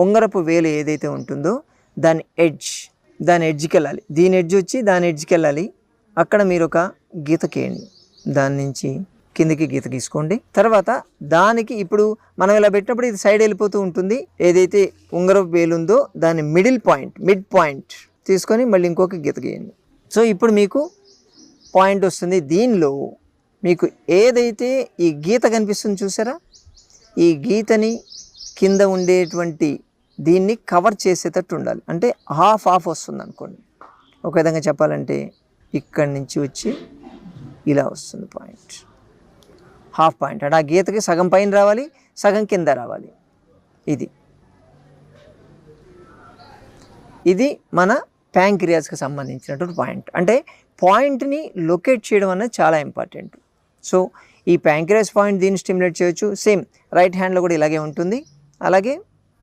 ఉంగరపు వేలు ఏదైతే ఉంటుందో దాని ఎడ్జ్కి వెళ్ళాలి. దీని ఎడ్జ్ వచ్చి దాని ఎడ్జ్కి వెళ్ళాలి. అక్కడ మీరు ఒక గీత గీయండి. దాని నుంచి కిందికి గీత గీసుకోండి. తర్వాత దానికి ఇప్పుడు మనం ఇలా పెట్టినప్పుడు ఇది సైడ్ వెళ్ళిపోతూ ఉంటుంది. ఏదైతే ఉంగరపు వేలు ఉందో దాని మిడ్ పాయింట్ తీసుకొని మళ్ళీ ఇంకొక గీత గీయండి. సో ఇప్పుడు మీకు పాయింట్ వస్తుంది. దీనిలో మీకు ఏదైతే ఈ గీత కనిపిస్తుంది చూసారా, ఈ గీతని కింద ఉండేటువంటి దీన్ని కవర్ చేసేటట్టు ఉండాలి. అంటే హాఫ్ వస్తుంది అనుకోండి. ఒక విధంగా చెప్పాలంటే ఇక్కడి నుంచి వచ్చి ఇలా వస్తుంది పాయింట్, హాఫ్ పాయింట్. అంటే ఆ గీతకి సగం పైన రావాలి, సగం కింద రావాలి. ఇది మన ప్యాంక్రియాస్కి సంబంధించినటువంటి పాయింట్. అంటే పాయింట్ని లొకేట్ చేయడం అనేది చాలా ఇంపార్టెంట్. సో ఈ ప్యాంక్రియాస్ పాయింట్ దీన్ని స్టిమ్యులేట్ చేయొచ్చు. సేమ్ రైట్ హ్యాండ్లో కూడా ఇలాగే ఉంటుంది. అలాగే